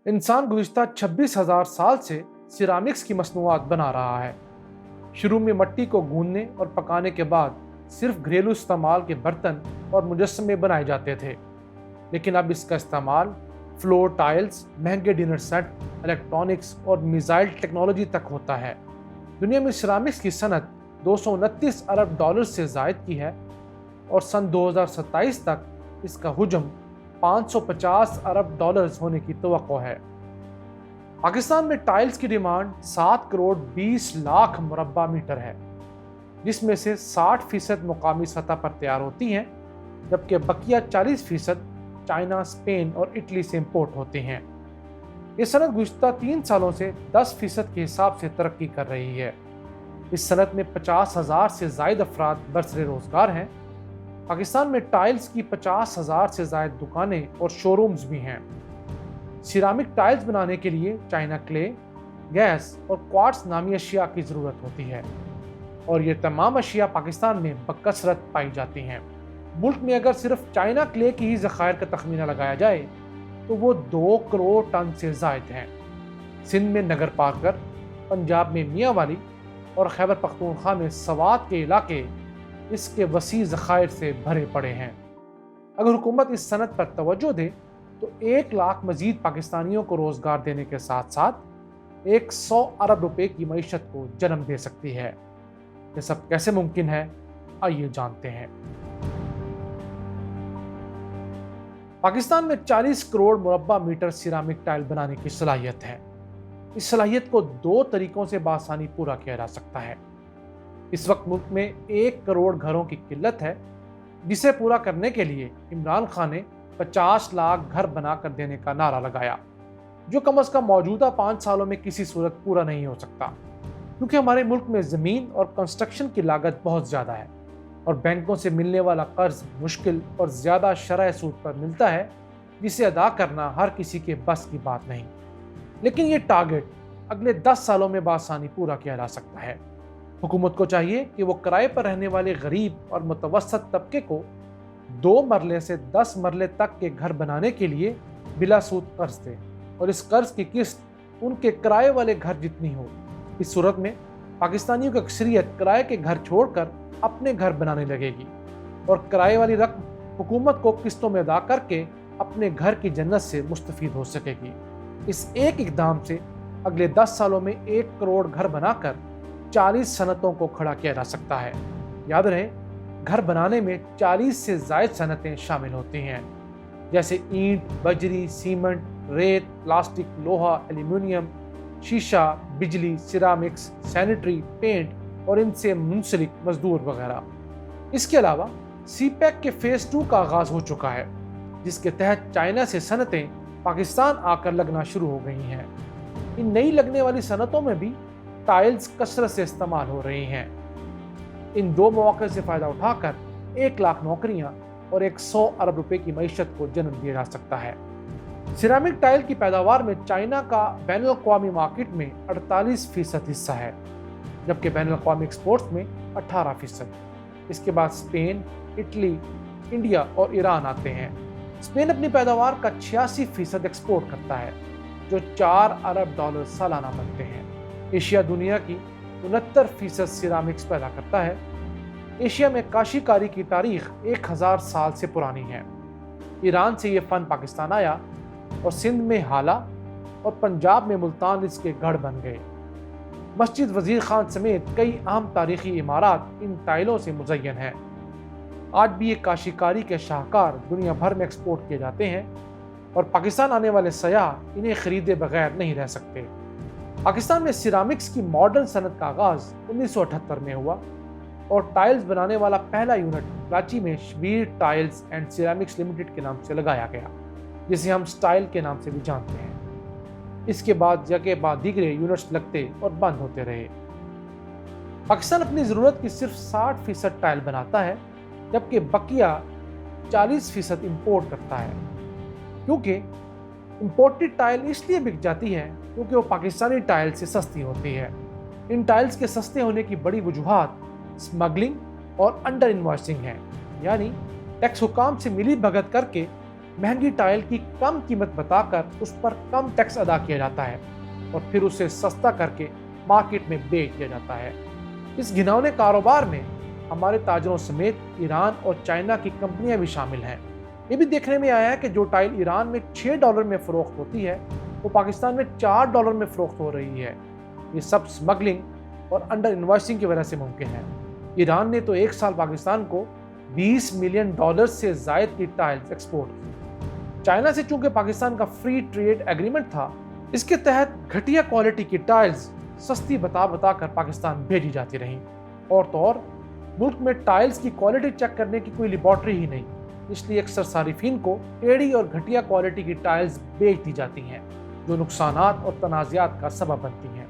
इंसान गुज़िश्ता 26,000 साल से सिरामिक्स की मसनूआत बना रहा है। शुरू में मिट्टी को गूंदने और पकाने के बाद सिर्फ घरेलू इस्तेमाल के बर्तन और मुजस्समे बनाए जाते थे, लेकिन अब इसका इस्तेमाल फ्लोर टाइल्स, महंगे डिनर सेट, इलेक्ट्रॉनिक्स और मिसाइल टेक्नोलॉजी तक होता है। दुनिया में सिरामिक्स की सनत 229 अरब डॉलर से ज़ायद की है और सन 2027 तक इसका हुजम 550 अरब डॉलर्स होने की तवक्को है। पाकिस्तान में टाइल्स की डिमांड 7 करोड़ 20 लाख मुरब्बा मीटर है, जिसमें से 60% मुकामी सतह पर तैयार होती हैं, जबकि बकिया 40% चाइना, स्पेन और इटली से इंपोर्ट होते हैं। ये सनत गुज़िश्ता 3 सालों से 10% के हिसाब से तरक्की कर रही है। इस सनत में 50,000 से ज़ायद अफराद बरसरे रोज़गार हैं। पाकिस्तान में टाइल्स की 50,000 से ज़ायद दुकानें और शोरूम्स भी हैं। सिरामिक टाइल्स बनाने के लिए चाइना क्ले, गैस और क्वार्ट्स नामी अशिया की ज़रूरत होती है, और ये तमाम अशिया पाकिस्तान में बकसरत पाई जाती हैं। मुल्क में अगर सिर्फ चाइना क्ले की ही ज़खायर का तखमीना लगाया जाए तो वो 2 करोड़ टन से ज़ायद हैं। सिंध में नगर पाकर, पंजाब में मियांवाली और खैबर पख्तूनख्वा में सवात के इलाके इसके वसी ज़खायर से भरे पड़े हैं। अगर हुकूमत इस सनत पर तवज्जो दे तो 1 लाख मजीद पाकिस्तानियों को रोज़गार देने के साथ साथ 100 अरब रुपए की मईशत को जन्म दे सकती है। ये सब कैसे मुमकिन है, आइए जानते हैं। पाकिस्तान में 40 करोड़ मुरब्बा मीटर सिरामिक टाइल बनाने की सलाहियत है। इस सलाहियत को 2 तरीकों से बासानी पूरा किया जा सकता है। इस वक्त मुल्क में 1 करोड़ घरों की किल्लत है, जिसे पूरा करने के लिए इमरान खान ने 50 लाख घर बनाकर देने का नारा लगाया, जो कम अज़ कम मौजूदा 5 सालों में किसी सूरत पूरा नहीं हो सकता, क्योंकि हमारे मुल्क में ज़मीन और कंस्ट्रक्शन की लागत बहुत ज़्यादा है और बैंकों से मिलने वाला कर्ज मुश्किल और ज़्यादा शरह सूद पर मिलता है, जिसे अदा करना हर किसी के बस की बात नहीं। लेकिन ये टारगेट अगले 10 सालों में बासानी पूरा किया जा सकता है। हुकूमत को चाहिए कि वो किराए पर रहने वाले गरीब और मुतवस्सत तबके को 2 मरले से 10 मरले तक के घर बनाने के लिए बिला सूद कर्ज दे, और इस कर्ज की किस्त उनके किराए वाले घर जितनी हो। इस सूरत में पाकिस्तानियों की अक्सरियत किराए के घर छोड़कर अपने घर बनाने लगेगी और किराए वाली रकम हुकूमत को किस्तों में अदा करके अपने घर की जन्नत से मुस्तफीद हो सकेगी। इस एक इक़दाम से अगले 10 सालों में 1 करोड़ घर बनाकर 40 सनतों को खड़ा किया जा सकता है। याद रहे, घर बनाने में 40 से ज़ायद सनतें शामिल होती हैं, जैसे ईंट, बजरी, सीमेंट, रेत, प्लास्टिक, लोहा, एल्यूमिनियम, शीशा, बिजली, सिरामिक्स, सैनिटरी, पेंट और इनसे मुंसलिक मजदूर वगैरह। इसके अलावा सीपैक के फेज़ 2 का आगाज़ हो चुका है, जिसके तहत चाइना से सनतें पाकिस्तान आकर लगना शुरू हो गई हैं। इन नई लगने वाली सनतों में भी टाइल्स कसरत से इस्तेमाल हो रही हैं। इन 2 मौक़े से फ़ायदा उठाकर 1 लाख नौकरियां और 100 अरब रुपए की मईशत को जन्म दिया जा सकता है। सिरामिक टाइल की पैदावार में चाइना का बैनुल-अक़वामी मार्केट में 48% हिस्सा है, जबकि बैनुल-अक़वामी एक्सपोर्ट्स में 18%। इसके बाद स्पेन, इटली, इंडिया और ईरान आते हैं। स्पेन अपनी पैदावार का 86% एक्सपोर्ट करता है, जो 4 अरब डॉलर सालाना बनते हैं। एशिया दुनिया की 69% सिरामिक्स पैदा करता है। एशिया में काशीकारी की तारीख 1000 साल से पुरानी है। ईरान से ये फ़न पाकिस्तान आया और सिंध में हाला और पंजाब में मुल्तान इसके गढ़ बन गए। मस्जिद वज़ीर खान समेत कई अहम तारीखी इमारत इन टाइलों से मुज़य्यन हैं। आज भी ये काशीकारी के शाहकार दुनिया भर में एक्सपोर्ट किए जाते हैं और पाकिस्तान आने वाले सयाह इन्हें ख़रीदे बगैर नहीं रह सकते। पाकिस्तान में सिरामिक्स की मॉडर्न सनत का आगाज़ 1978 में हुआ और टाइल्स बनाने वाला पहला यूनिट कराची में Shabbir tiles and ceramics limited के नाम से लगाया गया, जिसे हम स्टाइल के नाम से भी जानते हैं। इसके बाद जगह बाद दीगरे यूनिट्स लगते और बंद होते रहे। पाकिस्तान अपनी ज़रूरत की सिर्फ 60% टाइल बनाता है, जबकि बकिया 40% इंपोर्ट करता है। क्योंकि इंपोर्टेड टाइल इसलिए बिक जाती है क्योंकि वो पाकिस्तानी टाइल से सस्ती होती है। इन टाइल्स के सस्ते होने की बड़ी वजूहात स्मगलिंग और अंडर इन्वॉइसिंग है, यानी टैक्स हुकाम से मिली भगत करके महंगी टाइल की कम कीमत बताकर उस पर कम टैक्स अदा किया जाता है और फिर उसे सस्ता करके मार्केट में बेच दिया जाता है। इस घिनौने कारोबार में हमारे ताजरों समेत ईरान और चाइना की कंपनियां भी शामिल हैं। ये भी देखने में आया है कि जो टाइल ईरान में $6 में फरोख्त होती है वो पाकिस्तान में $4 में फरोख्त हो रही है। ये सब स्मगलिंग और अंडर इन्वॉइसिंग की वजह से मुमकिन है। ईरान ने तो एक साल पाकिस्तान को $20 मिलियन से जायद की टाइल्स एक्सपोर्ट की। चाइना से चूंकि पाकिस्तान का फ्री ट्रेड एग्रीमेंट था, इसके तहत घटिया क्वालिटी की टाइल्स सस्ती बता कर पाकिस्तान भेजी जाती रहीं। और तो और मुल्क में टाइल्स की क्वालिटी चेक करने की कोई लेबॉर्ट्री ही नहीं, इसलिए अक्सर सारिफिन को टेढ़ी और घटिया क्वालिटी की टाइल्स बेच दी जाती हैं, जो नुकसानात और तनाज़ात का सबब बनती हैं।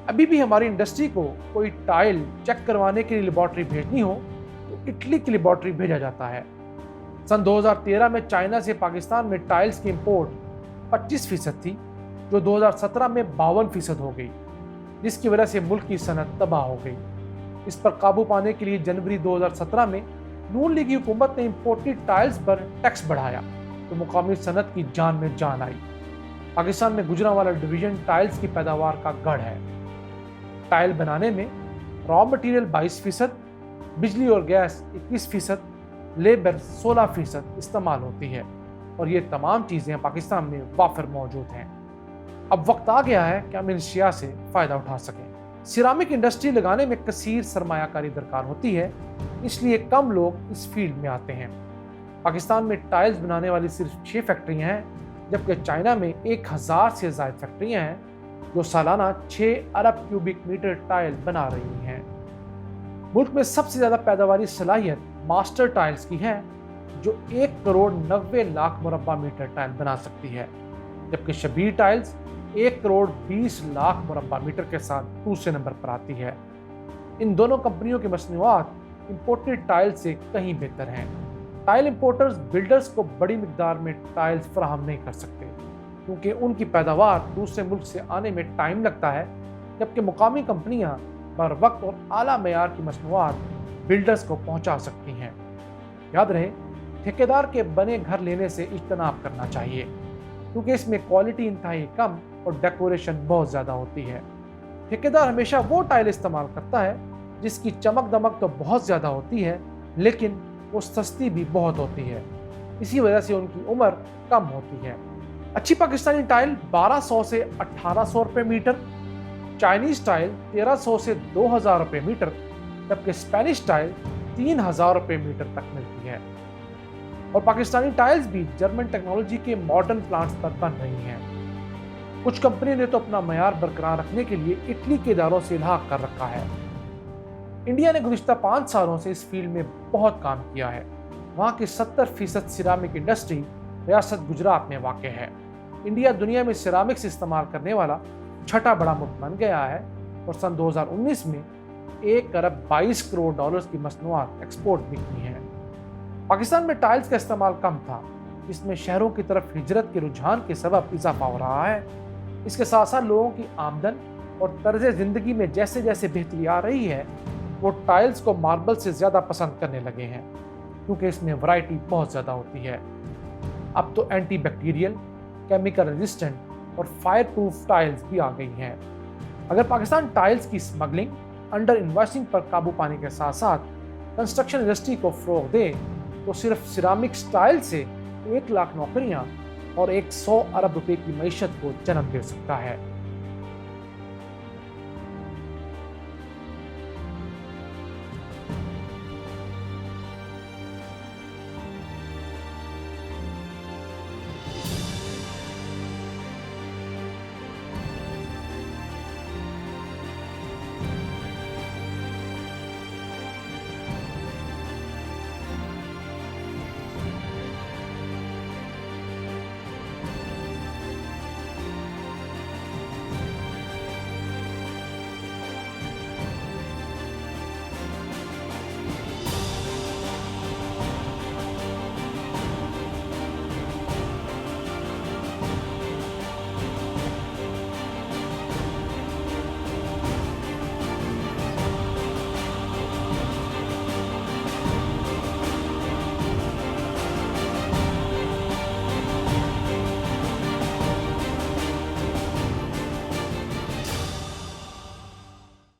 अभी भी हमारी इंडस्ट्री को कोई टाइल चेक करवाने के लिए लेबॉर्ट्री भेजनी हो तो इटली की लेबॉर्ट्री भेजा जाता है। सन 2013 में चाइना से पाकिस्तान में टाइल्स की इंपोर्ट 25% थी, जो 2017 में 52% हो गई, जिसकी वजह से मुल्क की सनत तबाह हो गई। इस पर काबू पाने के लिए जनवरी 2017 में नून लीग हुकूमत ने इंपोर्टेड टाइल्स पर टैक्स बढ़ाया तो मुकामी सनत की जान में जान आई। पाकिस्तान में गुजरांवाला डिवीजन टाइल्स की पैदावार का गढ़ है। टाइल बनाने में रॉ मटेरियल 22%, बिजली और गैस 21%, लेबर 16% इस्तेमाल होती है और ये तमाम चीज़ें पाकिस्तान में वाफर मौजूद हैं। अब वक्त आ गया है कि हम इन अशिया से फ़ायदा उठा सकें। सिरामिक इंडस्ट्री लगाने में कसीर सरमायाकारी दरकार होती है, इसलिए कम लोग इस फील्ड में आते हैं। पाकिस्तान में टाइल्स बनाने वाली सिर्फ 6 फैक्ट्रियाँ हैं, जबकि चाइना में 1000 से ज़ायद फैक्ट्रियाँ हैं जो सालाना 6 अरब क्यूबिक मीटर टाइल बना रही हैं। मुल्क में सबसे ज़्यादा पैदावारी सलाहियत मास्टर टाइल्स की है, जो 1 करोड़ 90 लाख मुरब्बा मीटर टाइल बना सकती है, जबकि शबीर टाइल्स 1 करोड़ 20 लाख मुरब्बा मीटर के साथ दूसरे नंबर पर आती है। इन दोनों कंपनियों की मसनूआत इंपोर्टेड टाइल से कहीं बेहतर हैं। टाइल इंपोर्टर्स बिल्डर्स को बड़ी मिकदार में टाइल्स फराहम नहीं कर सकते, क्योंकि उनकी पैदावार दूसरे मुल्क से आने में टाइम लगता है, जबकि मुकामी कंपनियां बर वक्त और आला मेयार की मसनूआत बिल्डर्स को पहुंचा सकती हैं। याद रहे, ठेकेदार के बने घर लेने से इज्तनाब करना चाहिए, क्योंकि इसमें क्वालिटी इंतहाई कम और डेकोरेशन बहुत ज़्यादा होती है। ठेकेदार हमेशा वो टाइल इस्तेमाल करता है जिसकी चमक दमक तो बहुत ज़्यादा होती है, लेकिन वो सस्ती भी बहुत होती है। इसी वजह से उनकी उम्र कम होती है। अच्छी पाकिस्तानी टाइल 1200 से 1800 रुपये मीटर, चाइनीज टाइल 1300 से 2000 रुपये मीटर, जबकि स्पेनिश टाइल 3000 रुपये मीटर तक मिलती है। और पाकिस्तानी टाइल्स भी जर्मन टेक्नोलॉजी के मॉडर्न प्लांट्स पर बन रही हैं। कुछ कंपनी ने तो अपना मयार बरकरार रखने के लिए इटली के इदारों से इल्हाक कर रखा है। इंडिया ने गुज़िश्ता 5 सालों से इस फील्ड में बहुत काम किया है। वहाँ की 70% सिरामिक इंडस्ट्री रियासत गुजरात में वाक़ है। इंडिया दुनिया में सिरामिक्स इस्तेमाल करने वाला छठा बड़ा मुल्क बन गया है और सन 2019 में 1 अरब 22 करोड़ डॉलर्स की मसनूआत एक्सपोर्ट भी की हैं। पाकिस्तान में टाइल्स का इस्तेमाल कम था, जिसमें शहरों की तरफ हिजरत के रुझान के सबब इजाफा हो रहा है। इसके साथ साथ लोगों की आमदन और तर्ज ज़िंदगी में जैसे जैसे बेहतरी आ रही है, वो टाइल्स को मार्बल से ज़्यादा पसंद करने लगे हैं, क्योंकि इसमें वैरायटी बहुत ज़्यादा होती है। अब तो एंटी बैक्टीरियल, केमिकल रेजिस्टेंट और फायर प्रूफ टाइल्स भी आ गई हैं। अगर पाकिस्तान टाइल्स की स्मगलिंग, अंडर इन्वेस्टिंग पर काबू पाने के साथ साथ कंस्ट्रक्शन इंडस्ट्री को फ़रोग़ दे तो सिर्फ सिरामिक टाइल से 1 लाख नौकरियां और 100 अरब रुपए की मईशत को जन्म दे सकता है।